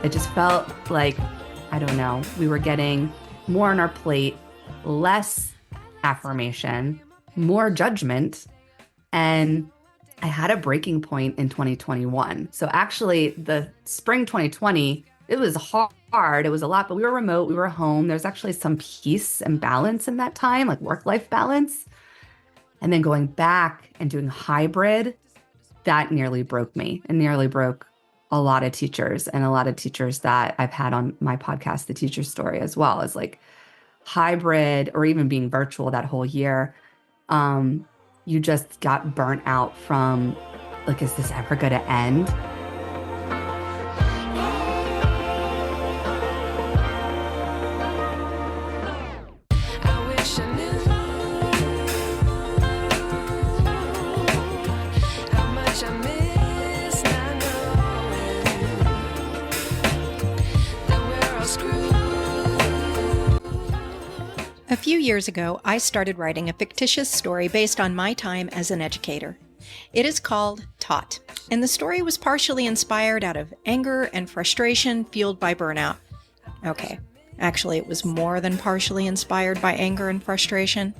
It just felt like, I don't know, we were getting more on our plate, less affirmation, more judgment. And I had a breaking point in 2021. So actually, the spring 2020, it was hard. It was a lot, but we were remote, we were home. There's actually some peace and balance in that time, like work-life balance. And then going back and doing hybrid, that nearly broke me and nearly broke a lot of teachers and a lot of teachers that I've had on my podcast, The Teacher Story, as well as like hybrid or even being virtual that whole year. Um, you just got burnt out from like, is this ever going to end? I wish I knew how much I miss not knowing that we're all screwed. A few years ago, I started writing a fictitious story based on my time as an educator. It is called Taught, and the story was partially inspired out of anger and frustration fueled by burnout. Okay, actually, it was more than partially inspired by anger and frustration.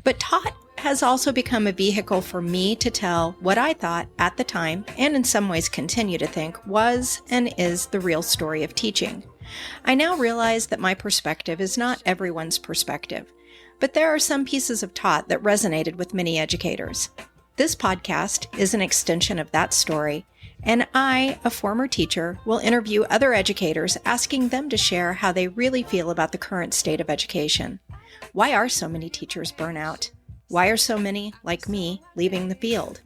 But Taught has also become a vehicle for me to tell what I thought at the time, and in some ways continue to think, was and is the real story of teaching. I now realize that my perspective is not everyone's perspective, but there are some pieces of Taught that resonated with many educators. This podcast is an extension of that story, and I, a former teacher, will interview other educators asking them to share how they really feel about the current state of education. Why are so many teachers burn out? Why are so many, like me, leaving the field?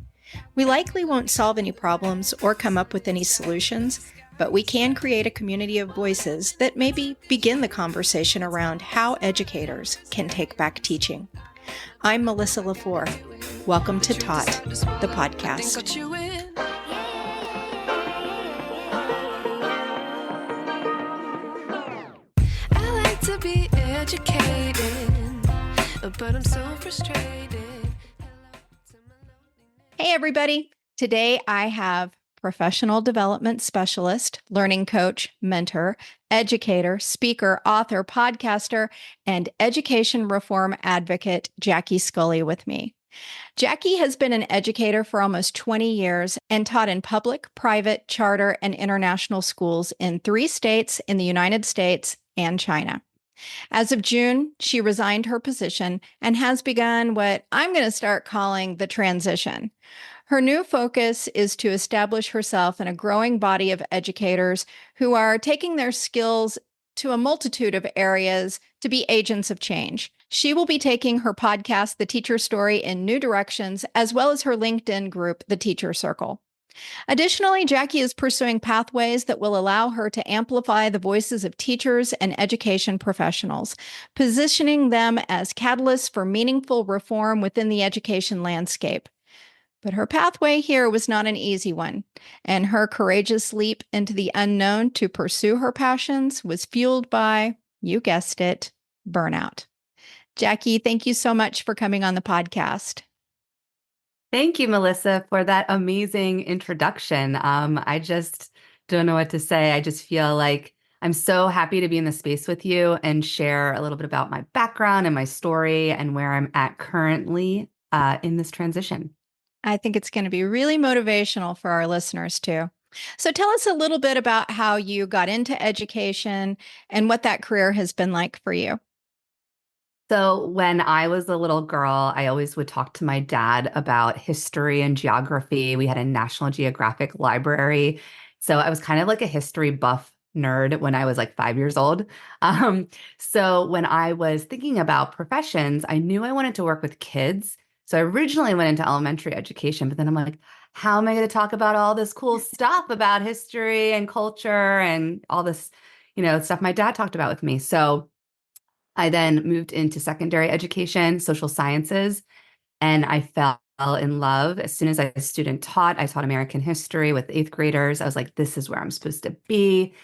We likely won't solve any problems or come up with any solutions, but we can create a community of voices that maybe begin the conversation around how educators can take back teaching. I'm Melissa LaFleur. Welcome to Taught, the podcast. Got you in. I like to be educated, but I'm so frustrated. Hey, everybody. Today I have professional development specialist, learning coach, mentor, educator, speaker, author, podcaster, and education reform advocate, Jackie Scully, with me. Jackie has been an educator for almost 20 years and taught in public, private, charter, and international schools in 3 states in the United States and China. As of June, she resigned her position and has begun what I'm going to start calling the transition. Her new focus is to establish herself in a growing body of educators who are taking their skills to a multitude of areas to be agents of change. She will be taking her podcast, The Teacher Story, in new directions, as well as her LinkedIn group, The Teacher Circle. Additionally, Jackie is pursuing pathways that will allow her to amplify the voices of teachers and education professionals, positioning them as catalysts for meaningful reform within the education landscape. But her pathway here was not an easy one, and her courageous leap into the unknown to pursue her passions was fueled by, you guessed it, burnout. Jackie, thank you so much for coming on the podcast. Thank you, Melissa, for that amazing introduction. I just don't know what to say. I just feel like I'm so happy to be in the space with you and share a little bit about my background and my story and where I'm at currently in this transition. I think it's going to be really motivational for our listeners too. So tell us a little bit about how you got into education and what that career has been like for you. So when I was a little girl, I always would talk to my dad about history and geography. We had a National Geographic library. So I was kind of like a history buff nerd when I was like 5 years old. So when I was thinking about professions, I knew I wanted to work with kids. So I originally went into elementary education, but then I'm like, how am I going to talk about all this cool stuff about history and culture and all this, stuff my dad talked about with me. So I then moved into secondary education, social sciences, and I fell in love. As soon as I student taught, I taught American history with 8th graders. I was like, this is where I'm supposed to be.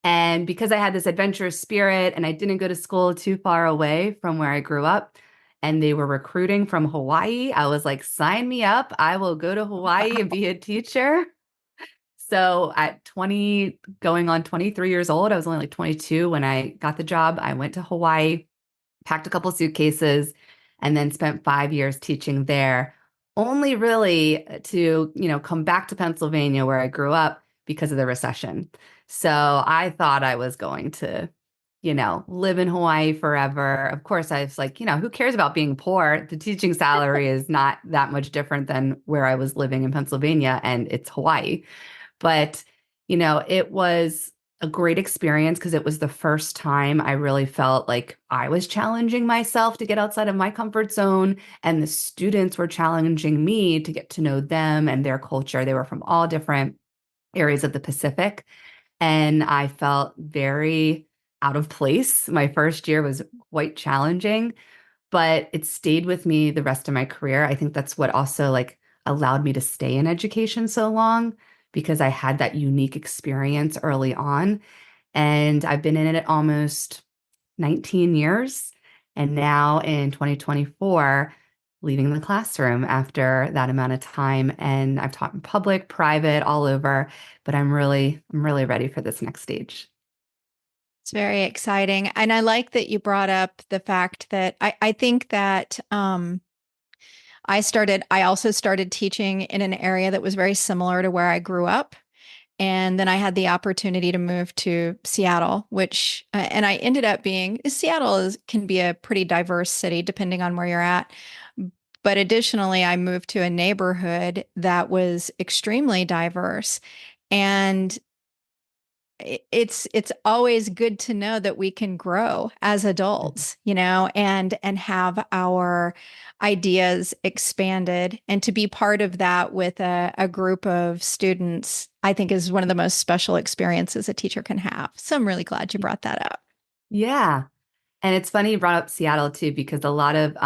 And because I had this adventurous spirit and I didn't go to school too far away from where I grew up, and they were recruiting from Hawaii, I was like, sign me up. I will go to Hawaii and be a teacher. So at 20, going on 23 years old, I was only like 22 when I got the job. I went to Hawaii, packed a couple suitcases, and then spent 5 years teaching there, only really to, come back to Pennsylvania where I grew up because of the recession. So I thought I was going to, live in Hawaii forever. Of course, I was like, who cares about being poor? The teaching salary is not that much different than where I was living in Pennsylvania, and it's Hawaii. But, it was a great experience because it was the first time I really felt like I was challenging myself to get outside of my comfort zone. And the students were challenging me to get to know them and their culture. They were from all different areas of the Pacific. And I felt very out of place. My first year was quite challenging, but it stayed with me the rest of my career. I think that's what also like allowed me to stay in education so long because I had that unique experience early on. And I've been in it almost 19 years. And now in 2024, leaving the classroom after that amount of time. And I've taught in public, private, all over, but I'm really ready for this next stage. It's very exciting. And I like that you brought up the fact that I think that I also started teaching in an area that was very similar to where I grew up. And then I had the opportunity to move to Seattle, and I ended up can be a pretty diverse city depending on where you're at. But additionally, I moved to a neighborhood that was extremely diverse. And it's always good to know that we can grow as adults, and have our ideas expanded, and to be part of that with a group of students, I think is one of the most special experiences a teacher can have. So I'm really glad you brought that up. Yeah. And it's funny you brought up Seattle too, because a lot of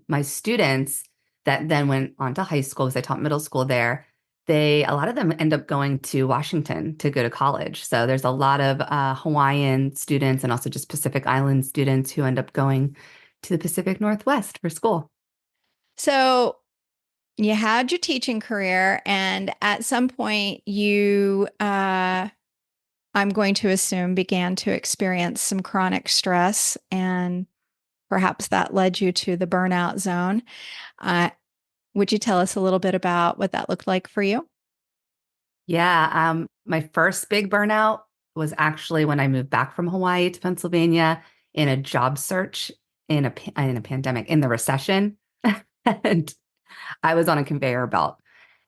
my students that then went on to high school, because I taught middle school there, a lot of them end up going to Washington to go to college. So there's a lot of Hawaiian students and also just Pacific Island students who end up going to the Pacific Northwest for school. So you had your teaching career, and at some point I'm going to assume, began to experience some chronic stress, and perhaps that led you to the burnout zone. Uh, would you tell us a little bit about what that looked like for you? Yeah, my first big burnout was actually when I moved back from Hawaii to Pennsylvania in a job search in a pandemic in the recession, and I was on a conveyor belt.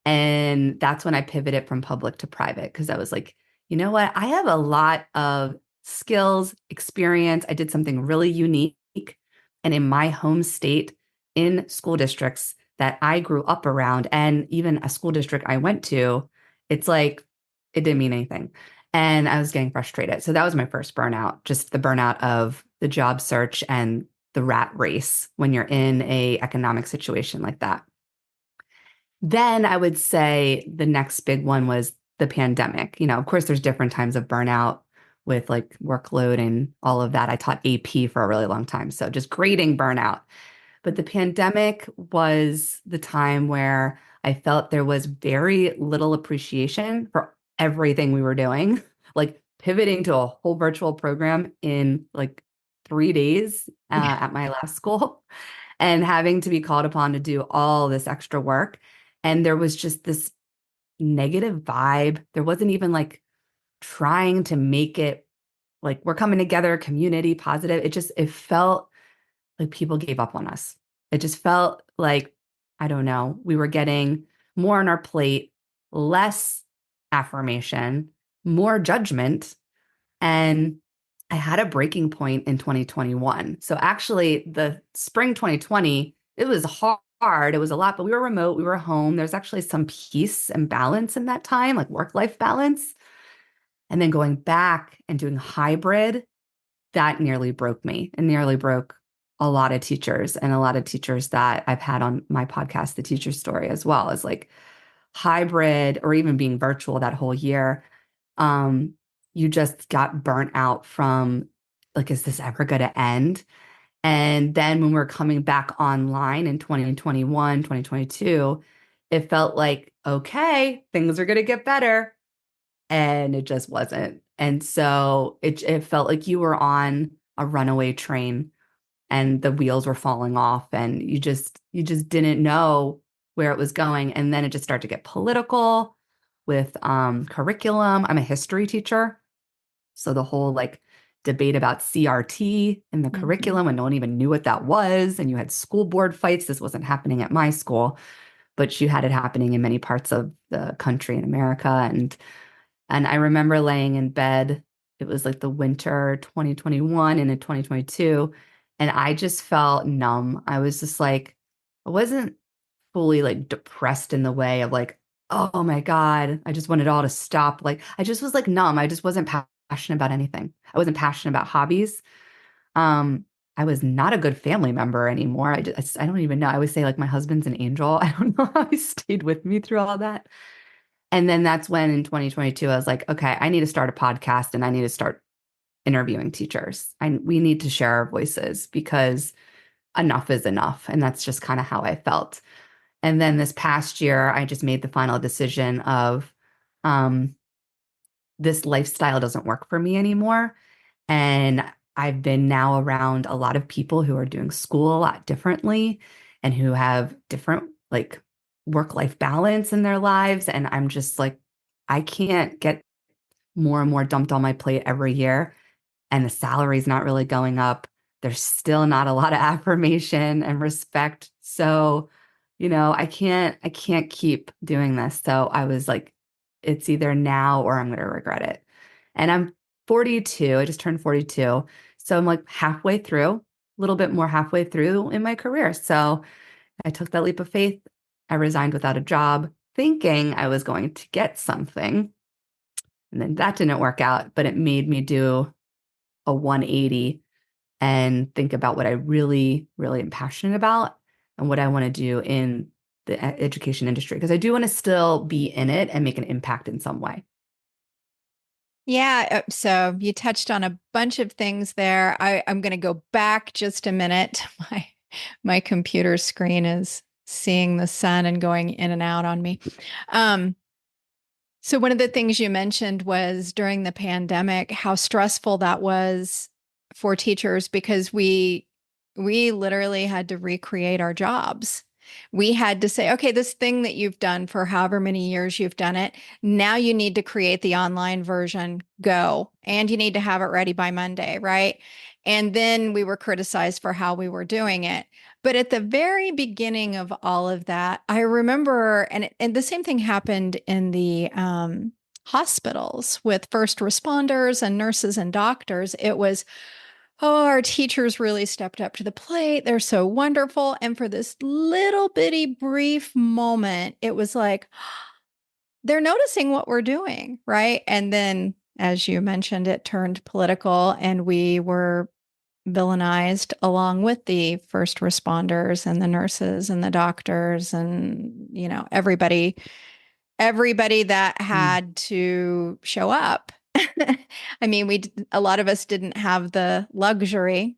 And that's when I pivoted from public to private because I was like, you know what? I have a lot of skills, experience. I did something really unique. And in my home state, in school districts that I grew up around, and even a school district I went to, it's like it didn't mean anything. And I was getting frustrated. So that was my first burnout, just the burnout of the job search and the rat race when you're in a economic situation like that. Then I would say the next big one was the pandemic. Of course, there's different times of burnout with like workload and all of that. I taught AP for a really long time, so just grading burnout. But the pandemic was the time where I felt there was very little appreciation for everything we were doing, like pivoting to a whole virtual program in like 3 days Yeah. at my last school and having to be called upon to do all this extra work. And there was just this negative vibe. There wasn't even like trying to make it like we're coming together, community, positive. It felt like people gave up on us. It just felt like, I don't know, we were getting more on our plate, less affirmation, more judgment. And I had a breaking point in 2021. So actually, the spring 2020, it was hard. It was a lot, but we were remote, we were home. There's actually some peace and balance in that time, like work-life balance. And then going back and doing hybrid, that nearly broke me and nearly broke a lot of teachers and a lot of teachers that I've had on my podcast, The Teacher Story, as well as like hybrid or even being virtual that whole year. Um, you just got burnt out from like, is this ever going to end? And then when we're coming back online in 2021, 2022, it felt like, okay, things are going to get better. and it just wasn't. And so it felt like you were on a runaway train and the wheels were falling off and you just didn't know where it was going. And then it just started to get political with curriculum. I'm a history teacher. So the whole like debate about CRT in the Mhm. curriculum and no one even knew what that was. And you had school board fights. This wasn't happening at my school, but you had it happening in many parts of the country in America. And I remember laying in bed. It was like the winter 2021 and in 2022. And I just felt numb. I was just like, I wasn't fully like depressed in the way of like, oh my God, I just wanted it all to stop. Like, I just was like numb. I just wasn't passionate about anything. I wasn't passionate about hobbies. Um, I was not a good family member anymore. I don't even know. I always say like my husband's an angel. I don't know how he stayed with me through all that. And then that's when in 2022, I was like, okay, I need to start a podcast and I need to start interviewing teachers. We need to share our voices because enough is enough. And that's just kind of how I felt. And then this past year, I just made the final decision of um, this lifestyle doesn't work for me anymore. And I've been now around a lot of people who are doing school a lot differently and who have different like work-life balance in their lives. And I'm just like, I can't get more and more dumped on my plate every year. And the salary's not really going up. There's still not a lot of affirmation and respect. So, I can't keep doing this. So I was like, it's either now or I'm going to regret it. And I'm 42. I just turned 42. So I'm like halfway through, a little bit more halfway through in my career. So I took that leap of faith. I resigned without a job, thinking I was going to get something. And then that didn't work out, but it made me do a 180 and think about what I really, really am passionate about and what I want to do in the education industry. Because I do want to still be in it and make an impact in some way. Yeah, so you touched on a bunch of things there. I'm going to go back just a minute. My computer screen is seeing the sun and going in and out on me. Um, so one of the things you mentioned was during the pandemic, how stressful that was for teachers because we literally had to recreate our jobs. We had to say, okay, this thing that you've done for however many years you've done it, now you need to create the online version, go. And you need to have it ready by Monday, right? And then we were criticized for how we were doing it. But at the very beginning of all of that, I remember, and the same thing happened in the hospitals with first responders and nurses and doctors. It was, oh, our teachers really stepped up to the plate. They're so wonderful. And for this little bitty brief moment, it was like, they're noticing what we're doing, right? And then, as you mentioned, it turned political and we were villainized along with the first responders and the nurses and the doctors and everybody that Mm. had to show up. I mean, a lot of us didn't have the luxury,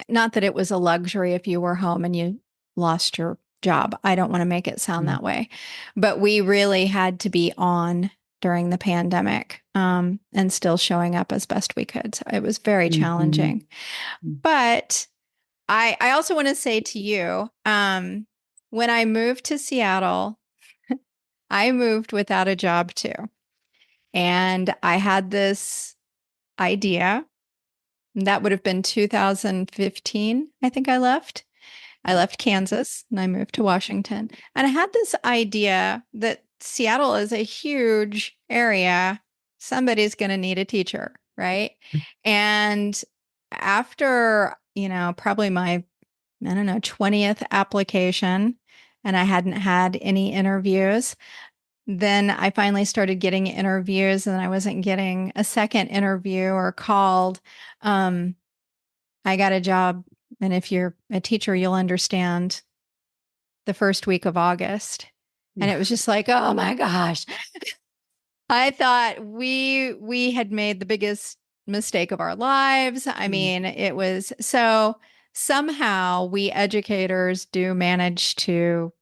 not that it was a luxury if you were home and you lost your job. I don't want to make it sound Mm. that way, but we really had to be on during the pandemic, and still showing up as best we could. So it was very Mhm. challenging. But I also want to say to you, when I moved to Seattle, I moved without a job too. And I had this idea that would have been 2015. I think I left. I left Kansas and I moved to Washington. And I had this idea that Seattle is a huge area. Somebody's going to need a teacher, right? And after, probably my, I don't know, 20th application, and I hadn't had any interviews, then I finally started getting interviews and I wasn't getting a second interview or called. Um, I got a job. And if you're a teacher, you'll understand the first week of August. And it was just like, oh my gosh. I thought we had made the biggest mistake of our lives. I Mm. mean, it was so somehow we educators do manage to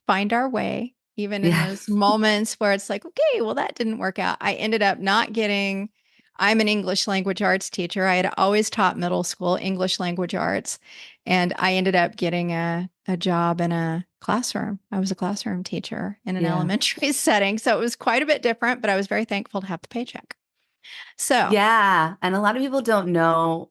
find our way even in Yeah. those moments where it's like, okay, well, that didn't work out. I ended up not getting, I'm an English language arts teacher. I had always taught middle school English language arts, and I ended up getting a job in a classroom. I was a classroom teacher in an Yeah. elementary setting. So it was quite a bit different, but I was very thankful to have the paycheck. So, Yeah. And a lot of people don't know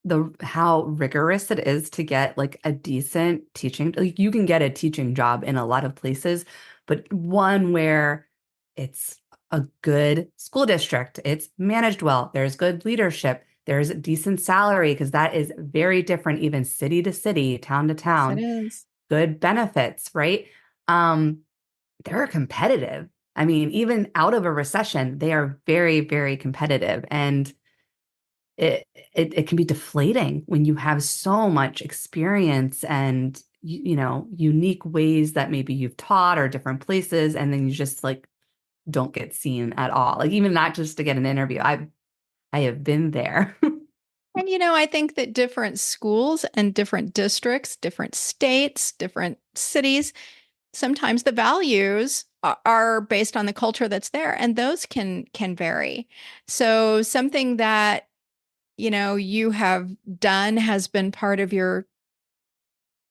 the how rigorous it is to get like a decent teaching. Like you can get a teaching job in a lot of places, but one where it's a good school district, it's managed well, there's good leadership, there's a decent salary, because that is very different, even city to city, town to yes, it town, is. good benefits, right? Um, they're competitive. I mean, even out of a recession, they are very, very competitive. And it can be deflating when you have so much experience and unique ways that maybe you've taught or different places, and then you just like don't get seen at all. Like even not just to get an interview. I have been there. And, I think that different schools and different districts, different states, different cities, sometimes the values are based on the culture that's there, and those can vary. So something that, you have done has been part of your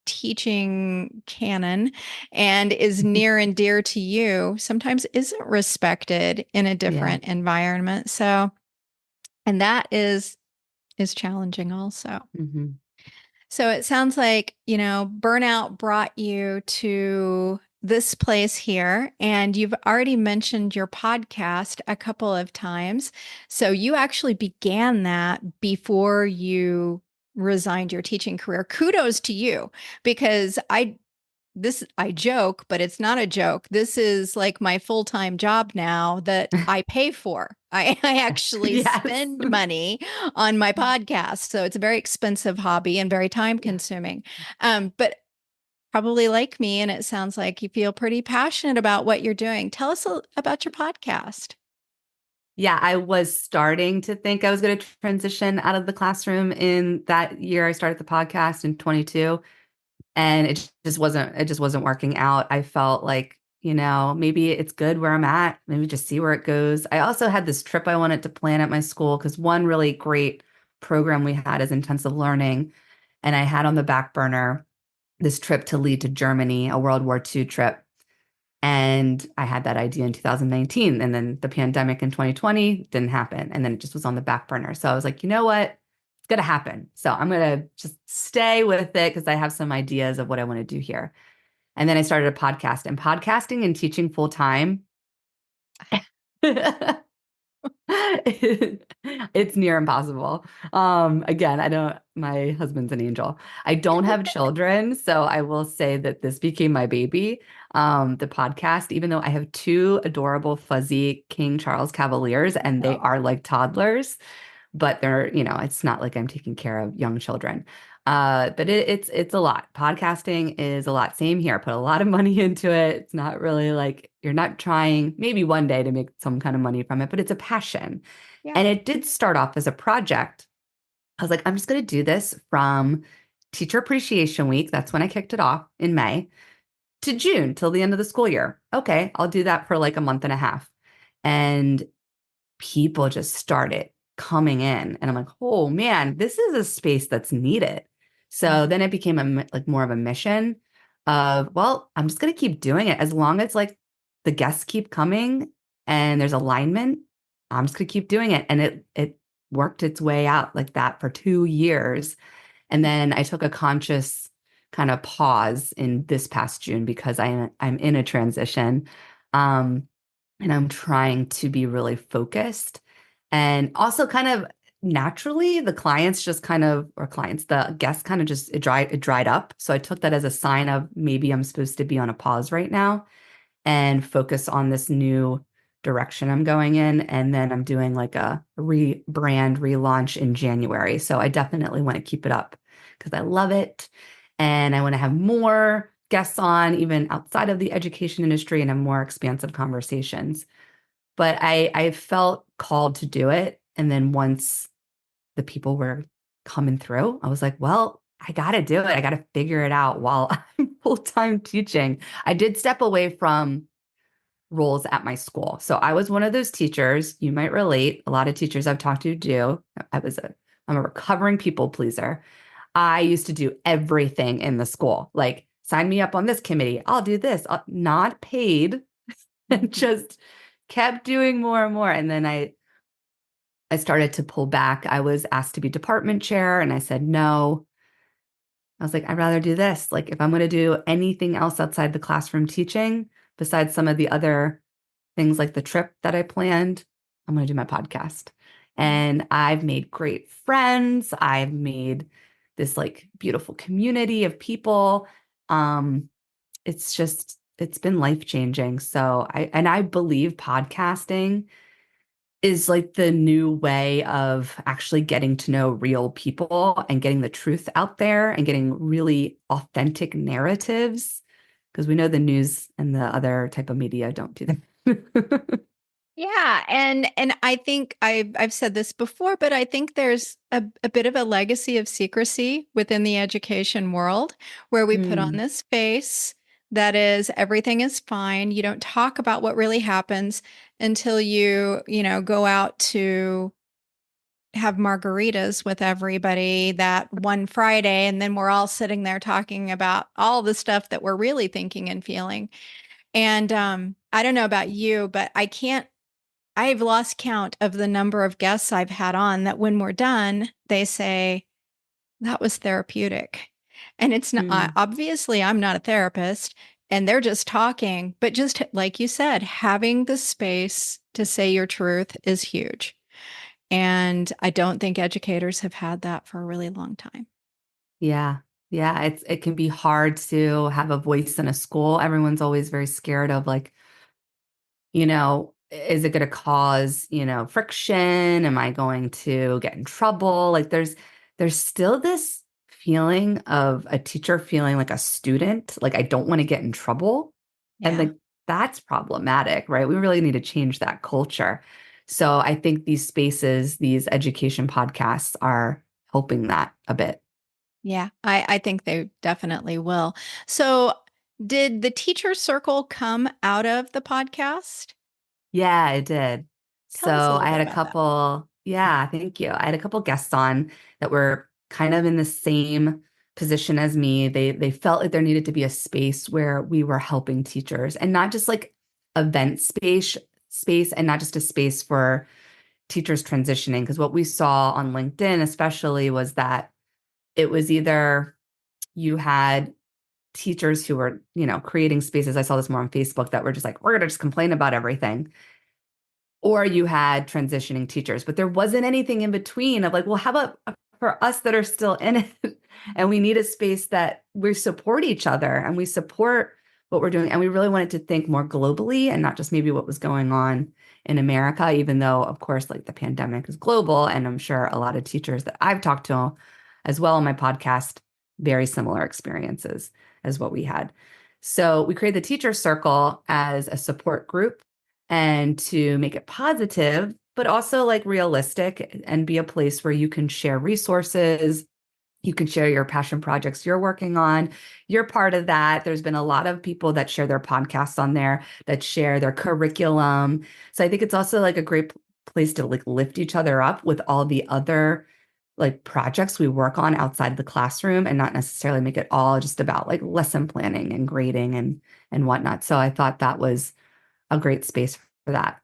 teaching canon and is near and dear to you, sometimes isn't respected in a Yeah. different environment. So, and that is challenging also. Hmm. So it sounds like, burnout brought you to this place here, and you've already mentioned your podcast a couple of times. So you actually began that before you resigned your teaching career. Kudos to you, because I joke, but it's not a joke. This is like my full-time job now that I pay for. I actually Yes. spend money on my podcast. So it's a very expensive hobby and very time Yeah. consuming. But probably like me, and it sounds like you feel pretty passionate about what you're doing. Tell us about your podcast. Yeah, I was starting to think I was going to transition out of the classroom in that year I started the podcast in 22. And it just wasn't working out. I felt like, maybe it's good where I'm at, maybe just see where it goes. I also had this trip I wanted to plan at my school because one really great program we had is intensive learning. And I had on the back burner this trip to lead to Germany, a World War II trip. And I had that idea in 2019. And then the pandemic in 2020 didn't happen. And then it just was on the back burner. So I was like, you know what? It's going to happen. So I'm going to just stay with it because I have some ideas of what I want to do here. And then I started a podcast, and podcasting and teaching full time. It's near impossible. Again, my husband's an angel. I don't have children, so I will say that this became my baby, the podcast, even though I have two adorable fuzzy King Charles Cavaliers and they Oh, are like toddlers, but it's not like I'm taking care of young children. But it's a lot. Podcasting is a lot. Same here. Put a lot of money into it. It's not really like you're not trying maybe one day to make some kind of money from it, but it's a passion. And yeah. it did start off as a project. I was like, I'm just going to do this from Teacher Appreciation Week. That's when I kicked it off in May to June till the end of the school year. Okay, I'll do that for like a month and a half. And people just started coming in, and I'm like, oh man, this is a space that's needed. So then it became like more of a mission of, well, I'm just going to keep doing it as long as like the guests keep coming and there's alignment. I'm just going to keep doing it. And it worked its way out like that for 2 years. And then I took a conscious kind of pause in this past June because I'm in a transition. Um, and I'm trying to be really focused. And also kind of naturally, the clients just kind of, or clients, the guests kind of just, it dried up. So I took that as a sign of maybe I'm supposed to be on a pause right now and focus on this new direction I'm going in. And then I'm doing like a rebrand relaunch in January. So I definitely want to keep it up because I love it. And I want to have more guests on, even outside of the education industry, and have more expansive conversations. But I felt called to do it. And then once the people were coming through, I was like, well, I got to do it. I got to figure it out while full-time teaching. I did step away from roles at my school. So I was one of those teachers, you might relate. A lot of teachers I've talked to do. I'm a recovering people pleaser. I used to do everything in the school, like sign me up on this committee. I'll do this, not paid, and Mhm. just kept doing more and more. And then I started to pull back. I was asked to be department chair, and I said no. I was like, I'd rather do this. Like, if I'm going to do anything else outside the classroom teaching, besides some of the other things like the trip that I planned, I'm going to do my podcast. And I've made great friends. I've made this like beautiful community of people. Um, it's been life changing. I believe podcasting is like the new way of actually getting to know real people and getting the truth out there and getting really authentic narratives because we know the news and the other type of media don't do that. Yeah, and I think I've said this before, but I think there's a bit of a legacy of secrecy within the education world where we put on Mm, this face that is everything is fine. You don't talk about what really happens until you go out to have margaritas with everybody that one Friday, and then we're all sitting there talking about all the stuff that we're really thinking and feeling. And I don't know about you, but I've lost count of the number of guests I've had on that when we're done, they say, that was therapeutic. And it's not, mm. obviously, I'm not a therapist and they're just talking, but just like you said, having the space to say your truth is huge. And I don't think educators have had that for a really long time. Yeah. Yeah. It can be hard to have a voice in a school. Everyone's always very scared of like, is it going to cause, friction? Am I going to get in trouble? Like there's still this feeling of a teacher feeling like a student, like I don't want to get in trouble. And Yeah. like that's problematic, right? We really need to change that culture. So I think these spaces, these education podcasts are helping that a bit. Yeah. I think they definitely will. So, did the teacher circle come out of the podcast? Yeah, I did. Tell us a So little I had bit a about that. couple, yeah, thank you. I had a couple guests on that were kind of in the same position as me. They felt like there needed to be a space where we were helping teachers and not just like event space and not just a space for teachers transitioning. Because what we saw on LinkedIn especially was that it was either you had teachers who were, creating spaces. I saw this more on Facebook that were just like, we're gonna just complain about everything or you had transitioning teachers, but there wasn't anything in between of like, well, how about for us that are still in it and we need a space that we support each other and we support what we're doing. And we really wanted to think more globally and not just maybe what was going on in America, even though, of course, like the pandemic is global. And I'm sure a lot of teachers that I've talked to as well on my podcast, very similar experiences as what we had. So we created the teacher circle as a support group and to make it positive, but also like realistic and be a place where you can share resources. You can share your passion projects you're working on. You're part of that. There's been a lot of people that share their podcasts on there, that share their curriculum. So I think it's also like a great place to like lift each other up with all the other like projects we work on outside the classroom and not necessarily make it all just about like lesson planning and grading and whatnot. So I thought that was a great space for that.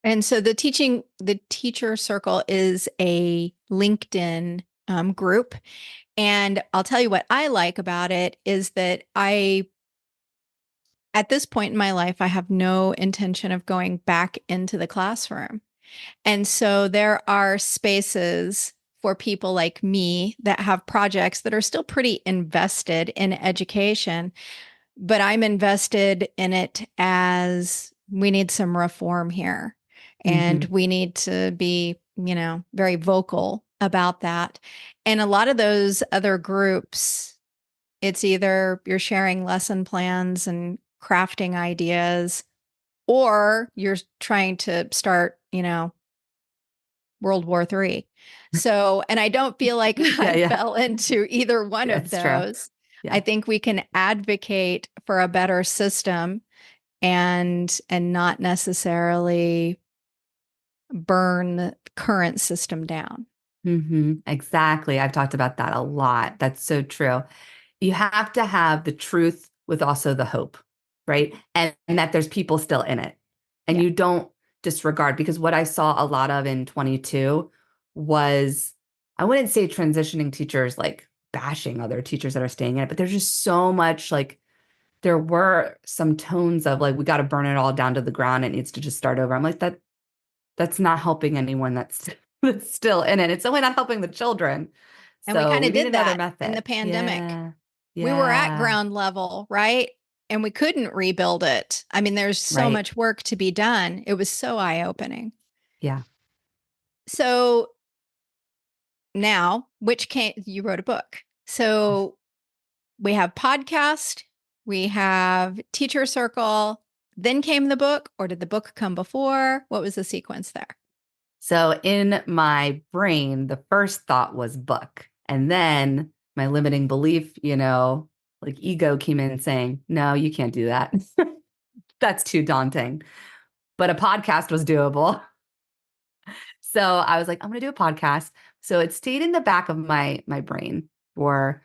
And so the teacher circle is a LinkedIn group. And I'll tell you what I like about it is that at this point in my life, I have no intention of going back into the classroom. And so there are spaces for people like me that have projects that are still pretty invested in education, but I'm invested in it as we need some reform here. And Hmm. we need to be very vocal about that. And a lot of those other groups, it's either you're sharing lesson plans and crafting ideas, or you're trying to start World War III. So, and I don't feel like Yeah, I yeah, fell into either one yeah, of it's true. those. I Yeah. think we can advocate for a better system and not necessarily burn the current system down. Exactly. I've talked about that a lot. That's so true. You have to have the truth with also the hope, right? And that there's people still in it. And Yeah. you don't disregard, because what I saw a lot of in 22 was, I wouldn't say transitioning teachers like bashing other teachers that are staying in it, but there's just so much like, there were some tones of like, we got to burn it all down to the ground. It needs to just start over. I'm like, that's not helping anyone that's that's still in it. It's only not helping the children. And we So kind we of need did another that in the method. pandemic. Yeah. We were at Yeah. ground level, right? And we couldn't rebuild it. I mean, there's so Right. much work to be done. It was so eye opening. Yeah. So now, you wrote a book. So we have podcast, we have teacher circle, then came the book, or did the book come before? What was the sequence there? So in my brain, the first thought was book. And then my limiting belief, like ego came in saying, no, you can't do that. That's too daunting. But a podcast was doable. So I was like, I'm going to do a podcast. So it stayed in the back of my brain for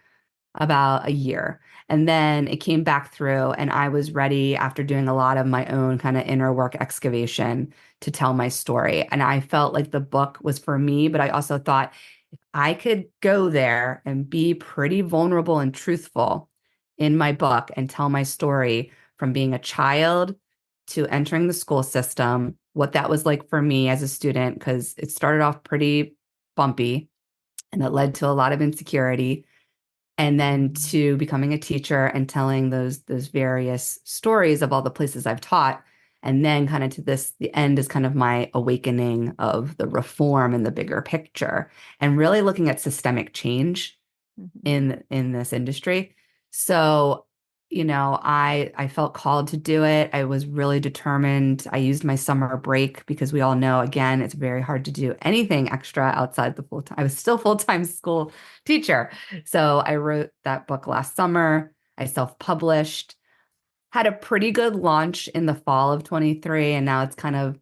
about a year. And then it came back through, and I was ready after doing a lot of my own kind of inner work excavation to tell my story. And I felt like the book was for me, but I also thought if I could go there and be pretty vulnerable and truthful in my book and tell my story from being a child to entering the school system, what that was like for me as a student, because it started off pretty bumpy and it led to a lot of insecurity, and then to becoming a teacher and telling those various stories of all the places I've taught, and then kind of to the end is kind of my awakening of the reform and the bigger picture, and really looking at systemic change Mhm. in this industry. So, I felt called to do it. I was really determined. I used my summer break because we all know, again, it's very hard to do anything extra outside the full time. I was still full-time school teacher. So I wrote that book last summer. I self-published, had a pretty good launch in the fall of 23, and now it's kind of,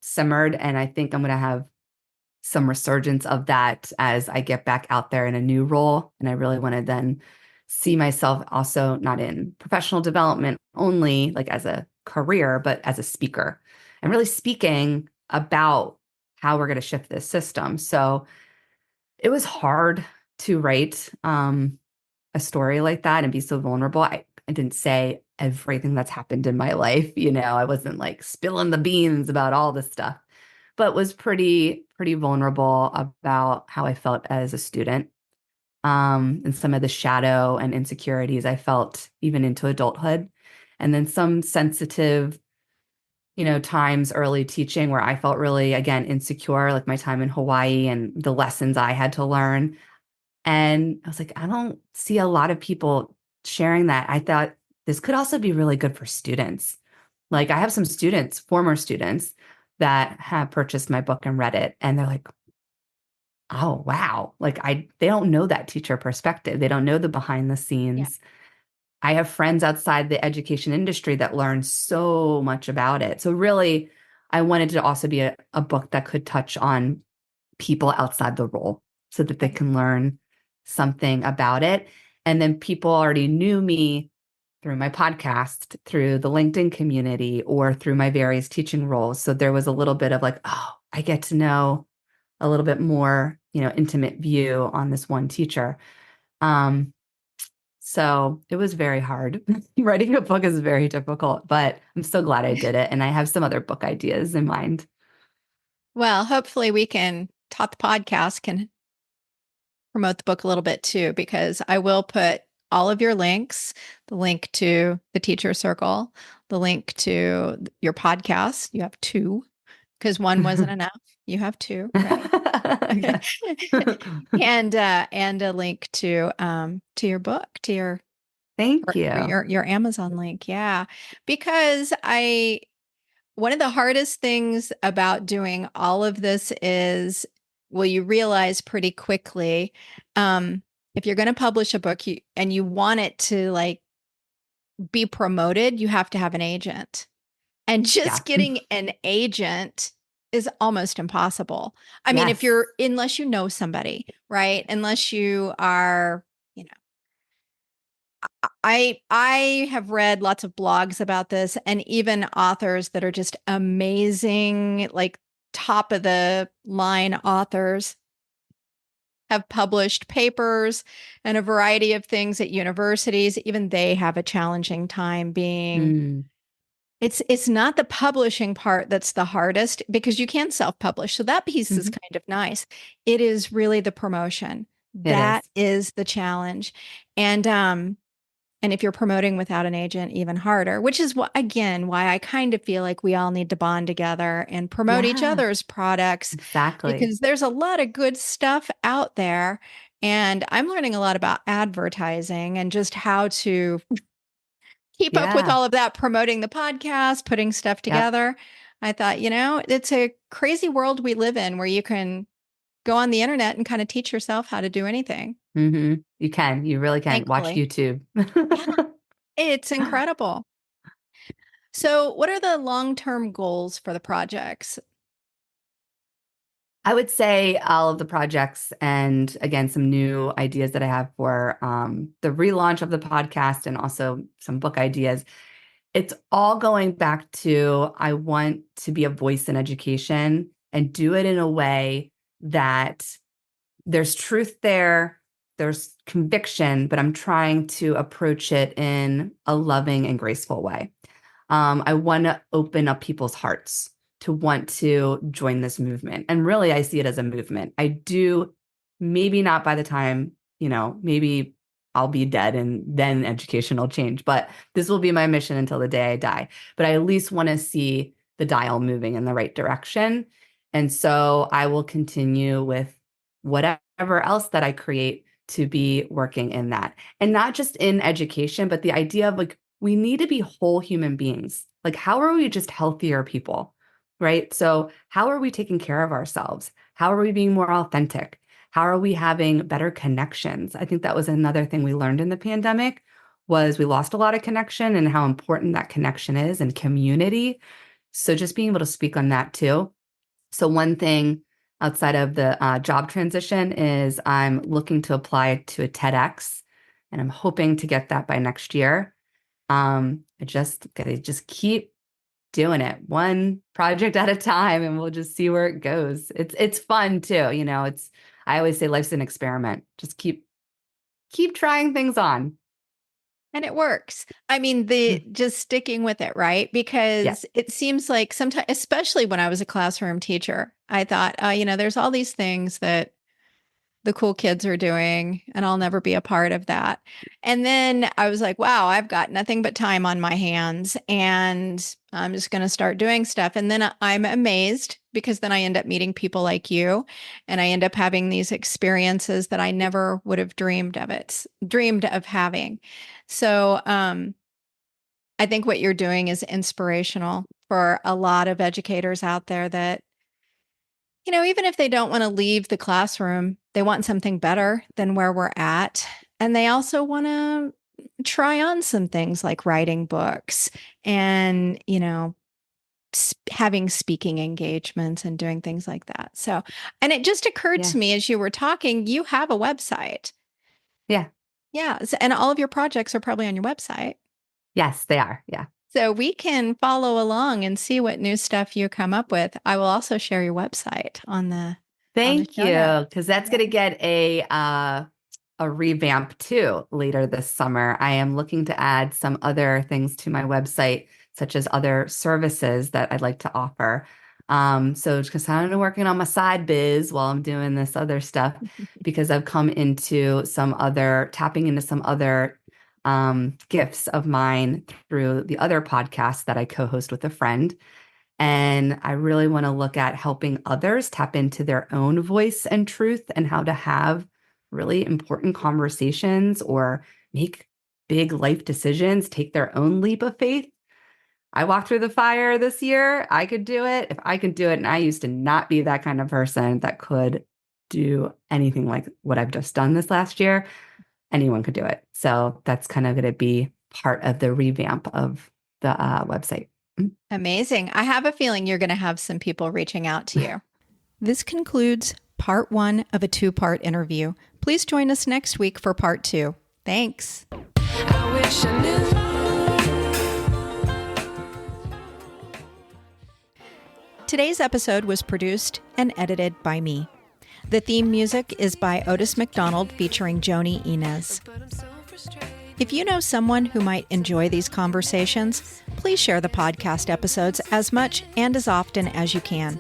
simmered. And I think I'm going to have some resurgence of that as I get back out there in a new role. And I really want to then see myself also not in professional development only, like as a career, but as a speaker and really speaking about how we're going to shift this system. So it was hard to write a story like that and be so vulnerable. I didn't say everything that's happened in my life. I wasn't like spilling the beans about all this stuff, but was pretty vulnerable about how I felt as a student, and some of the shadow and insecurities I felt even into adulthood. And then some sensitive, times early teaching where I felt really, again, insecure, like my time in Hawaii and the lessons I had to learn. And I was like, I don't see a lot of people sharing that. I thought this could also be really good for students. Like I have some students, former students, that have purchased my book and read it, and they're like, "Oh, wow." Like they don't know that teacher perspective. They don't know the behind the Yeah. scenes. I have friends outside the education industry that learn so much about it. So really, I wanted to also be a book that could touch on people outside the role so that they Right. can learn something about it. And then people already knew me through my podcast, through the LinkedIn community, or through my various teaching roles. So there was a little bit of like, oh, I get to know a little bit more, intimate view on this one teacher. Um, so it was very hard. Writing a book is very difficult, but I'm so glad I did it. And I have some other book ideas in mind. Well, hopefully we can talk the podcast can promote the book a little bit too, because I will put all of your links, the link to the teacher circle, the link to your podcast. You have two because one wasn't enough. You have two, right? Yes. And a link to your book, to your Thank or you. your Amazon link. Yeah. Because one of the hardest things about doing all of this is, well, you realize pretty quickly, um, if you're going to publish a book and you want it to like be promoted, you have to have an agent. And Yeah. just getting an agent is almost impossible. I mean, if Yes. you're, unless you know somebody, right? Unless you are, you know, I have read lots of blogs about this and even authors that are just amazing, like top of the line authors have published papers and a variety of things at universities. Even they have a challenging time being. Mm, It's not the publishing part that's the hardest because you can self-publish. So that piece is mhm. kind of nice. It is really the promotion. It That is. is the challenge. And if you're promoting without an agent, even harder, which is what, again, why I kind of feel like we all need to bond together and promote each Yeah, other's products exactly. because there's a lot of good stuff out there. And I'm learning a lot about advertising and just how to keep up with Yeah. all of that, promoting the podcast, putting stuff Yep. together. I thought, it's a crazy world we live in where you can go on the internet and kind of teach yourself how to do anything, You can. You really can. Watch thankfully. YouTube. Yeah, it's incredible. So, what are the long term goals for the projects? I would say all of the projects and again, some new ideas that I have for the relaunch of the podcast and also some book ideas. It's all going back to I want to be a voice in education and do it in a way that there's truth there, there's conviction, but I'm trying to approach it in a loving and graceful way. I want to open up people's hearts to want to join this movement. And really, I see it as a movement. I do, maybe not by the time, maybe I'll be dead and then education will change, but this will be my mission until the day I die. But I at least want to see the dial moving in the right direction. And so I will continue with whatever else that I create to be working in that. And not just in education, but the idea of like, we need to be whole human beings. Like, how are we just healthier people? Right. So, how are we taking care of ourselves? How are we being more authentic? How are we having better connections? I think that was another thing we learned in the pandemic was we lost a lot of connection and how important that connection is and community. So just being able to speak on that too. So one thing outside of the job transition is I'm looking to apply to a TEDx and I'm hoping to get that by next year. I just gotta just keep doing it one project at a time and we'll just see where it goes. It's fun too, it's I always say life's an experiment. Just keep trying things on. And it works. I mean, the just sticking with it, right? Yeah. Because it seems like sometimes, especially when I was a classroom teacher, I thought, there's all these things that the cool kids are doing, and I'll never be a part of that. And then I was like, wow, I've got nothing but time on my hands, and I'm just going to start doing stuff. And then I'm amazed because then I end up meeting people like you, and I end up having these experiences that I never would have dreamed of having. So, I think what you're doing is inspirational for a lot of educators out there that even if they don't want to leave the classroom, they want something better than where we're at. And they also want to try on some things like writing books and, having speaking engagements and doing things like that. So, and it just occurred Yeah. to me as you were talking, you have a website. Yeah. Yeah. And all of your projects are probably on your website. Yes, they are. Yeah. So we can follow along and see what new stuff you come up with. I will also share your website on the Thank show notes. you. Because that's Yeah. going to get a revamp too later this summer. I am looking to add some other things to my website, such as other services that I'd like to offer. So because I'm working on my side biz while I'm doing this other stuff, because I've come into tapping into some other gifts of mine through the other podcast that I co-host with a friend. And I really want to look at helping others tap into their own voice and truth and how to have really important conversations or make big life decisions, take their own leap of faith. I walked through the fire this year. I could do it. If I could do it, and I used to not be that kind of person that could do anything like what I've just done this last year. anyone could do it. So that's kind of going to be part of the revamp of the website. Amazing. I have a feeling you're going to have some people reaching out to you. This concludes part 1 of a 2-part interview. Please join us next week for part 2. Thanks. I wish I knew. Today's episode was produced and edited by me. The theme music is by Otis McDonald featuring Joni Inez. But I'm so frustrated. If you know someone who might enjoy these conversations, please share the podcast episodes as much and as often as you can.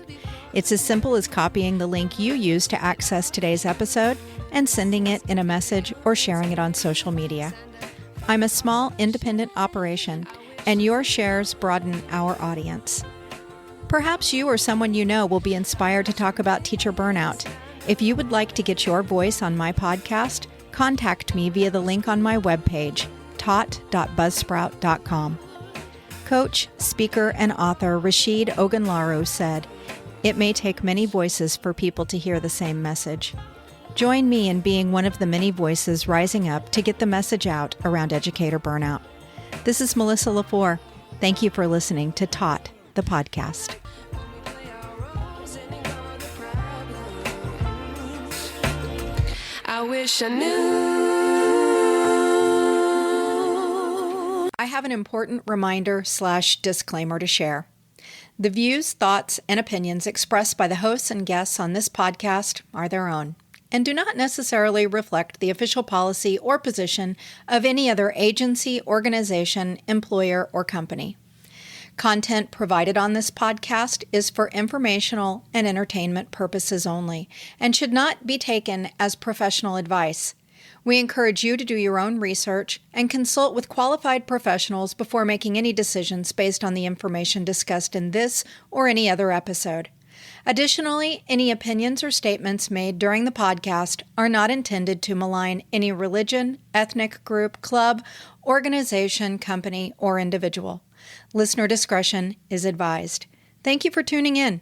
It's as simple as copying the link you use to access today's episode and sending it in a message or sharing it on social media. I'm a small independent operation, and your shares broaden our audience. Perhaps you or someone you know will be inspired to talk about teacher burnout. If you would like to get your voice on my podcast, contact me via the link on my webpage, taught.buzzsprout.com. Coach, speaker, and author Rashid Ogunlaru said, "It may take many voices for people to hear the same message." Join me in being one of the many voices rising up to get the message out around educator burnout. This is Melissa LaFleur. Thank you for listening to Taught, the podcast. Play our roles and ignore the problems. I wish I knew. I have an important reminder/disclaimer to share. The views, thoughts, and opinions expressed by the hosts and guests on this podcast are their own and do not necessarily reflect the official policy or position of any other agency, organization, employer, or company. Content provided on this podcast is for informational and entertainment purposes only and should not be taken as professional advice. We encourage you to do your own research and consult with qualified professionals before making any decisions based on the information discussed in this or any other episode. Additionally, any opinions or statements made during the podcast are not intended to malign any religion, ethnic group, club, organization, company, or individual. Listener discretion is advised. Thank you for tuning in.